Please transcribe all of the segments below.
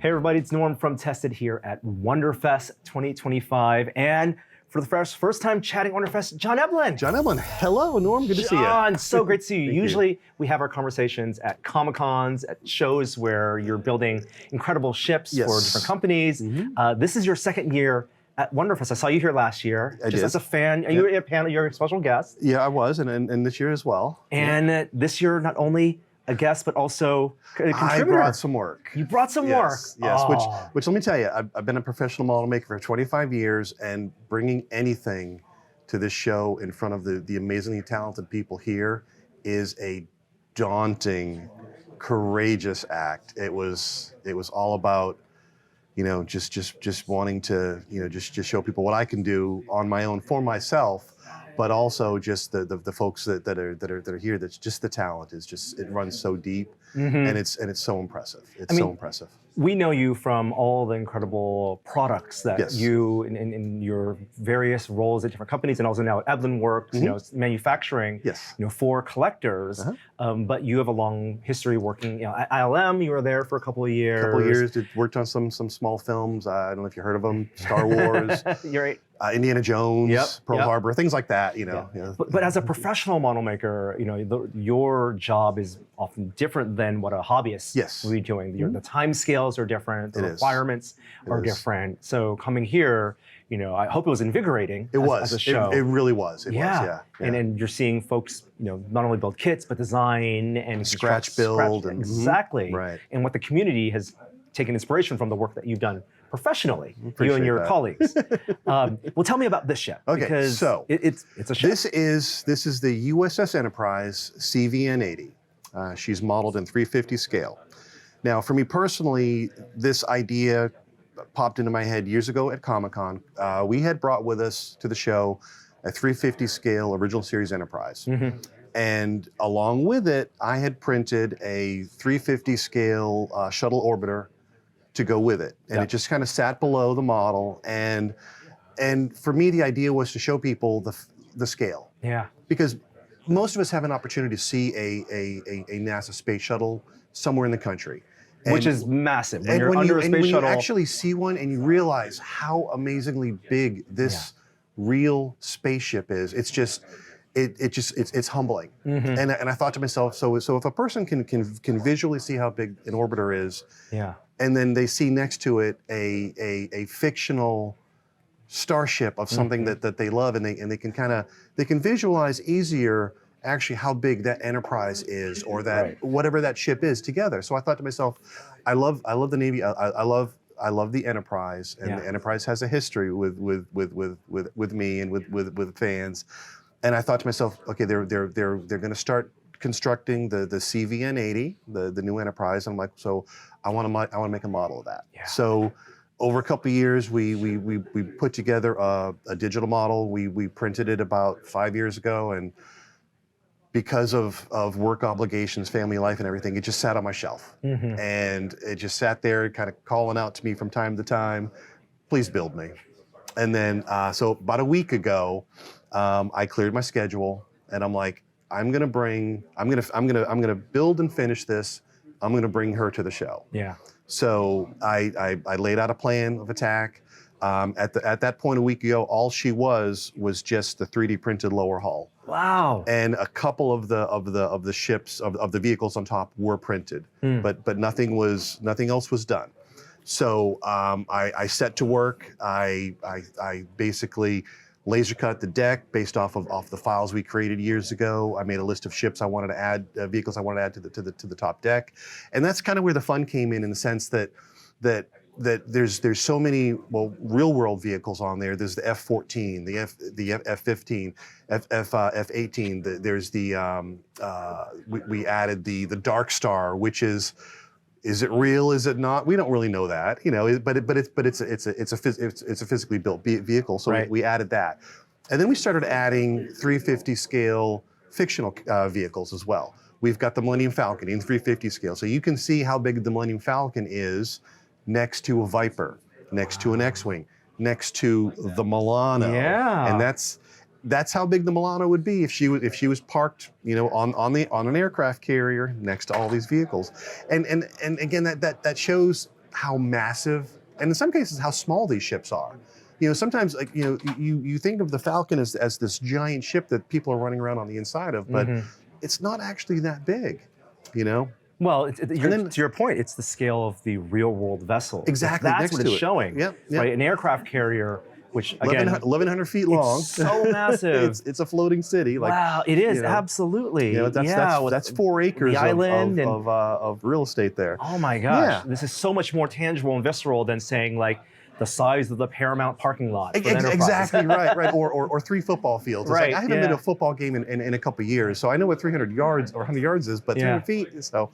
Hey everybody, it's Norm from Tested here at WonderFest 2025. And for the first time chatting at WonderFest, John Eblan. John Eblan, hello Norm, good to see you. John, so great to see you. Thank Usually we have our conversations at Comic-Cons, at shows where you're building incredible ships for different companies. This is your second year at WonderFest. I saw you here last year, I did. as a fan. You were at a panel, you're a special guest. Yeah, I was, and this year as well. And this year, not only a guest, but also a contributor. I brought some work. You brought some work. Yes, Oh. which let me tell you, I've been a professional model maker for 25 years, and bringing anything to this show in front of the amazingly talented people here is a daunting, courageous act. It was all about, just wanting to, just show people what I can do on my own for myself, but also just the folks that are here. That's just the talent is just, it runs so deep, and it's so impressive. It's so impressive. We know you from all the incredible products that you, in your various roles at different companies, and also now at Eblan Works, manufacturing, for collectors. But you have a long history working, at ILM. You were there for a couple of years. Worked on some small films. I don't know if you heard of them. Star Wars. You're right. Indiana Jones, Pearl Harbor, things like that. But as a professional model maker, your job is often different than what a hobbyist would be doing. The time scales are different. The requirements are different. So coming here, I hope it was invigorating. As a show. It really was. It was. Yeah. And then you're seeing folks, not only build kits but design and scratch build. Exactly. Right. And what the community has taken inspiration from the work that you've done professionally, you and your colleagues. Well, tell me about this ship. Okay, because so it's a ship. This is the USS Enterprise CVN-80. She's modeled in 350 scale. Now, for me personally, this idea popped into my head years ago at Comic-Con. We had brought with us to the show a 350 scale original series Enterprise. And along with it, I had printed a 350 scale shuttle orbiter to go with it. And it just kind of sat below the model. And for me, the idea was to show people the scale. Yeah. Because most of us have an opportunity to see a NASA space shuttle somewhere in the country. Which is massive. When and you're when under a space shuttle. you actually see one and you realize how amazingly big this real spaceship is, it's humbling. And I thought to myself, so if a person can visually see how big an orbiter is, and then they see next to it a fictional starship of something that they love, and they can visualize easier actually how big that Enterprise is, or that whatever that ship is together. So I thought to myself, I love the Navy. I love the Enterprise, and the Enterprise has a history with me and with fans. And I thought to myself, okay, they're going to start constructing the CVN-80, the new Enterprise. I'm like, so I want to make a model of that. So over a couple of years, we put together a digital model. We printed it about 5 years ago, and because of work obligations, family life, and everything, it just sat on my shelf. And it just sat there, kind of calling out to me from time to time, please build me. And then, so about a week ago, I cleared my schedule, and I'm like, I'm gonna build and finish this. I'm gonna bring her to the show. So I laid out a plan of attack. At that point a week ago, all she was just the 3D printed lower hull. Wow. And a couple of the ships of the vehicles on top were printed, but nothing else was done. So I set to work. I basically laser cut the deck based off the files we created years ago. I made a list of ships I wanted to add, vehicles I wanted to add to the top deck, and that's kind of where the fun came in the sense that there's so many real world vehicles on there. There's the F-14, the F-15, F-18. There's we added the Dark Star, which is it real? Is it not? We don't really know that, but it's a physically built vehicle. So we added that, and then we started adding 350 scale fictional vehicles as well. We've got the Millennium Falcon in 350 scale, so you can see how big the Millennium Falcon is next to a Viper, next to an X-wing, next to the Milano. And that's how big the Milano would be if she was parked, on an aircraft carrier next to all these vehicles. And again, that shows how massive, and in some cases how small these ships are. You know, sometimes like you think of the Falcon as this giant ship that people are running around on the inside of, but it's not actually that big. You know. Well, to your point, it's the scale of the real-world vessel. Exactly, That's what it's showing. Yep. Right, an aircraft carrier, which again, 1,100 feet long. It's so massive. It's a floating city. Like, wow, it is, you know, absolutely. You know, that's 4 acres the island of real estate there. Oh my gosh, Yeah. this is so much more tangible and visceral than saying like the size of the Paramount parking lot for an Enterprise. Exactly, right. Or 3 football fields. It's Right, like, I haven't been to a football game in a couple of years, so I know what 300 yards or 100 yards is, but 300 feet. So,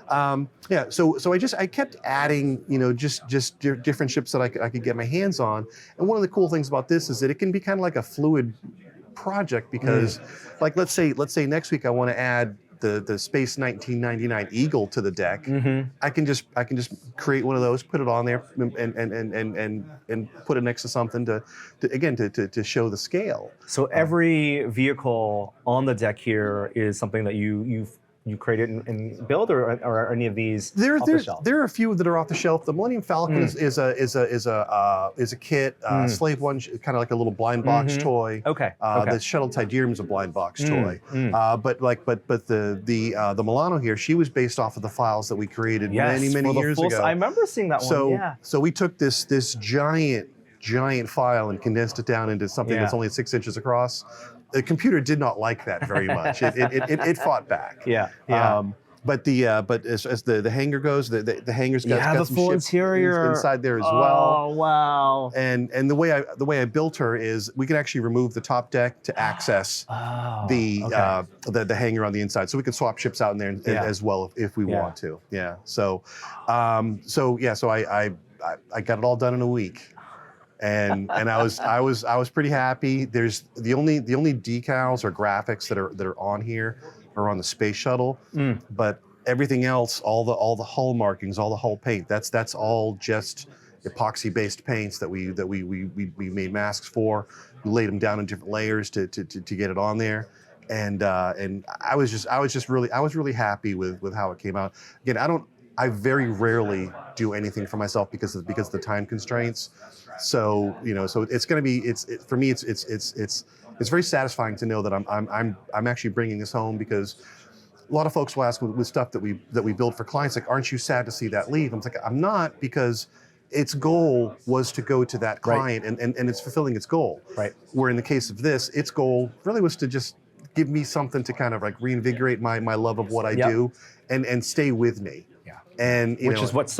so I kept adding, you know, just different ships that I could get my hands on. And one of the cool things about this is that it can be kind of like a fluid project because, like, let's say next week I want to add the Space 1999 Eagle to the deck. I can just create one of those, put it on there, and put it next to something to show the scale. So every vehicle on the deck here is something that you created and built, or any of these off the shelf? There are a few that are off the shelf. The Millennium Falcon is a kit. Slave One, kind of like a little blind box toy. Okay. The Shuttle Tidirium is a blind box toy. But the Milano here, she was based off of the files that we created many years ago. I remember seeing that one. Yeah. So we took this giant file and condensed it down into something that's only 6 inches across. The computer did not like that very much. It fought back. Yeah. But as the hangar goes, the hangar's got the some full ships interior inside there as well. Oh wow! And the way I built her is we can actually remove the top deck to access the hangar on the inside, so we can swap ships out in there as well if we want to. Yeah. So I got it all done in a week. And I was pretty happy. There's the only decals or graphics that are on here are on the space shuttle, but everything else, all the hull markings, all the hull paint, that's all just epoxy based paints that we made masks for. We laid them down in different layers to get it on there. And I was really happy with how it came out. Again, I very rarely do anything for myself because of the time constraints. So it's going to be for me it's very satisfying to know that I'm actually bringing this home, because a lot of folks will ask with stuff that we build for clients, like, aren't you sad to see that leave? I'm like, I'm not, because its goal was to go to that client and it's fulfilling its goal. Right. Where in the case of this, its goal really was to just give me something to kind of like reinvigorate my love of what I do and stay with me. And which is what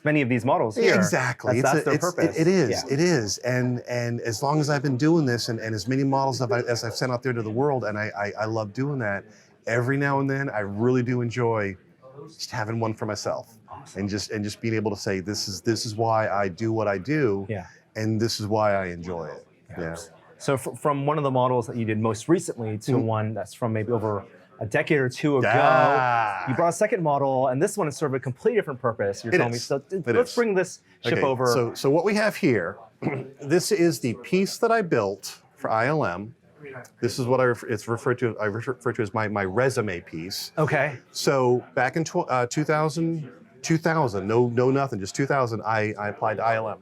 many of these models here. Exactly. That's their purpose. It is. And as long as I've been doing this, and as many models as I've sent out there to the world, and I love doing that, every now and then I really do enjoy just having one for myself. Awesome. and just being able to say, this is why I do what I do, and this is why I enjoy it. Yeah. So from one of the models that you did most recently to one that's from maybe over a decade or two ago, you brought a second model, and this one is serve a completely different purpose. You're telling me. So let's bring this ship over. So what we have here, this is the piece that I built for ILM. This is what it's referred to. I refer to as my resume piece. Okay. So back in 2000, no nothing, just 2000. I applied to ILM.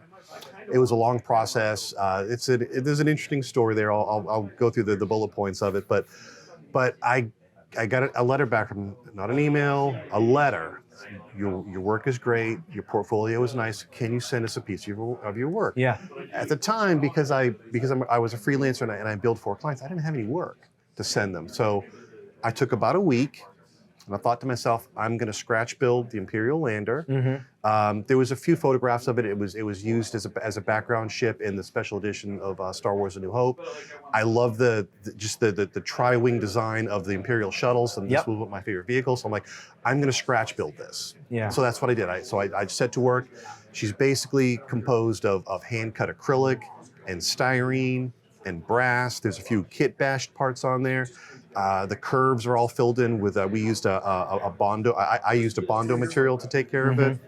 It was a long process. There's an interesting story there. I'll go through the bullet points of it, but I got a letter back from, not an email, a letter. Your work is great. Your portfolio is nice. Can you send us a piece of your work? Yeah. At the time, because I was a freelancer and I billed for clients, I didn't have any work to send them. So I took about a week, and I thought to myself, I'm going to scratch build the Imperial lander. There was a few photographs of it. It was used as a background ship in the special edition of Star Wars: A New Hope. I love the tri-wing design of the Imperial shuttles, and this was one of my favorite vehicles. So I'm like, I'm going to scratch build this. Yeah. So that's what I did. I set to work. She's basically composed of hand cut acrylic and styrene and brass. There's a few kit bashed parts on there. The curves are all filled in with, we used a Bondo, I used a Bondo material to take care of it.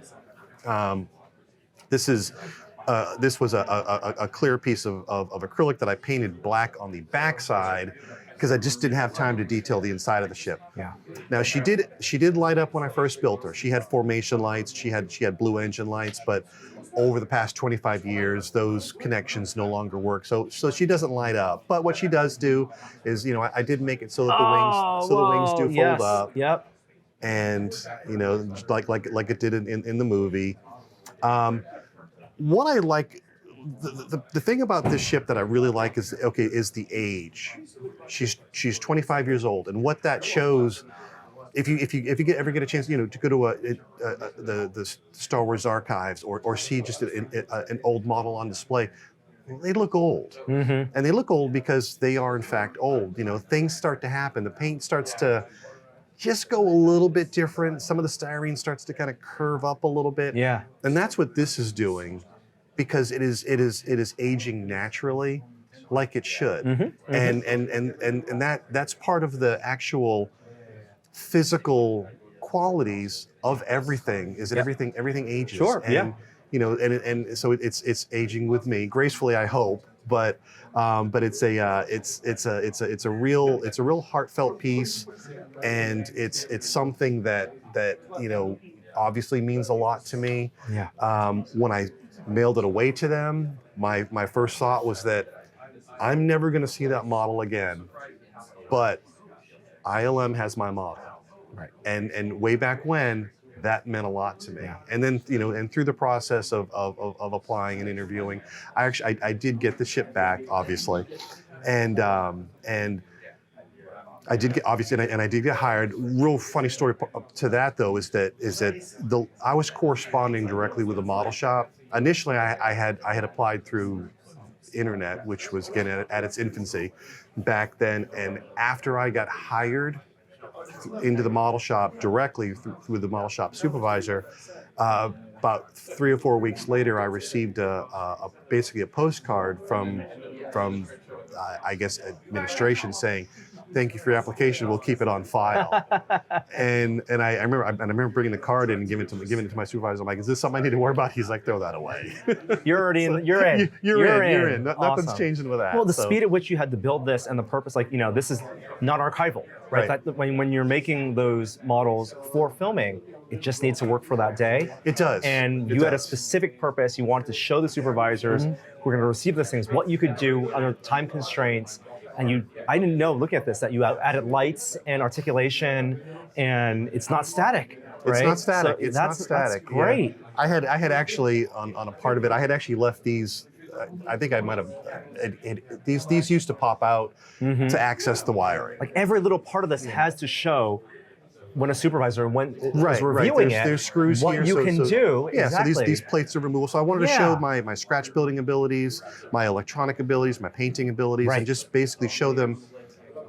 This was a clear piece of acrylic that I painted black on the backside, because I just didn't have time to detail the inside of the ship. Yeah. Now she did light up when I first built her. She had formation lights, she had blue engine lights, but over the past 25 years, those connections no longer work. So she doesn't light up. But what she does do is, I did make it so that the wings do fold up. Yep. And like it did in the movie. What I like, the thing about this ship that I really like is the age. She's 25 years old, and what that shows, if you ever get a chance, to go to the Star Wars archives or see just an old model on display, they look old, and they look old because they are in fact old. Things start to happen. The paint starts to just go a little bit different. Some of the styrene starts to kind of curve up a little bit. Yeah. And that's what this is doing, because it is aging naturally, like it should. And that's part of the actual physical qualities of everything, is that everything ages. Sure. And, and so it's aging with me gracefully, I hope. But it's a real heartfelt piece, and it's something that obviously means a lot to me. Yeah. When I mailed it away to them, my first thought was that I'm never going to see that model again, but ILM has my model. Right. And way back when, that meant a lot to me. Yeah. And then, and through the process of applying and interviewing, I did get the ship back, obviously. And I did get, obviously, and I did get hired. Real funny story to that, though, is that I was corresponding directly with the model shop. Initially, I had applied through internet, which was, again, at its infancy back then. And after I got hired into the model shop directly through the model shop supervisor, about 3 or 4 weeks later, I received basically a postcard from I guess administration saying, "Thank you for your application. We'll keep it on file." and I remember bringing the card in and giving it to my supervisor. I'm like, "Is this something I need to worry about?" He's like, "Throw that away." You're already in. You're in. You're in. Nothing's Awesome. changing with that. Well, the speed at which you had to build this and the purpose, this is not archival, right? That, when you're making those models for filming, it just needs to work for that day. It does. And you had a specific purpose. You wanted to show the supervisors who are going to receive these things what you could do under time constraints. And I didn't know, looking at this, that you added lights and articulation, and it's not static, right? It's not static. So it's not static. That's great. Yeah. I had actually, on a part of it, I had actually left these. I think I might have. These used to pop out to access the wiring. Like every little part of this has to show when a supervisor is reviewing there's screws what here, you can do. Yeah, exactly. so these plates are removable. So I wanted to show my scratch building abilities, my electronic abilities, my painting abilities, and just basically show them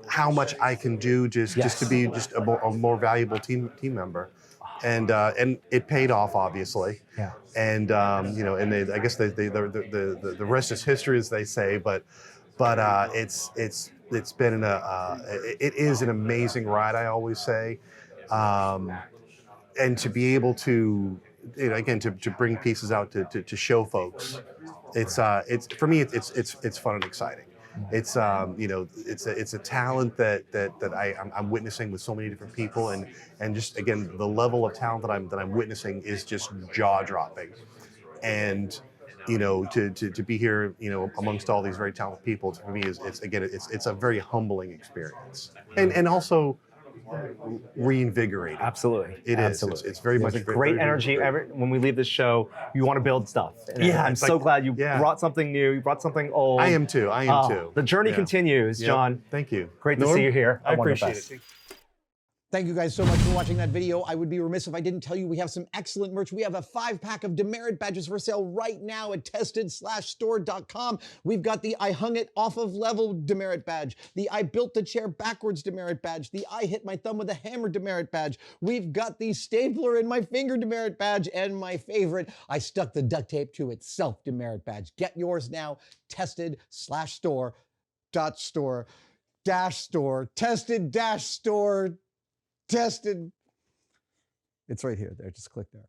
how much I can do just to be just a more valuable team member. And it paid off, obviously. Yeah. And I guess the rest is history, as they say. But it's been it is an amazing ride, I always say. And to be able to, again, to bring pieces out to show folks, it's for me, it's fun and exciting. It's it's a talent that I'm witnessing with so many different people, and just, again, the level of talent that I'm witnessing is just jaw dropping. And to be here, amongst all these very talented people, for me it's a very humbling experience, and also reinvigorating. Absolutely. It is. It's very much great energy. When we leave this show, you want to build stuff. And I'm so glad you brought something new. You brought something old. I am too. The journey continues, John. Thank you. Great to see you here. I appreciate it. Thank you guys so much for watching that video. I would be remiss if I didn't tell you we have some excellent merch. We have a 5-pack of demerit badges for sale right now at tested/store.com. We've got the I hung it off of level demerit badge, the I built the chair backwards demerit badge, the I hit my thumb with a hammer demerit badge. We've got the stapler in my finger demerit badge, and my favorite, I stuck the duct tape to itself demerit badge. Get yours now, tested/store.store. Tested-store. Tested. It's right here. There. Just click there.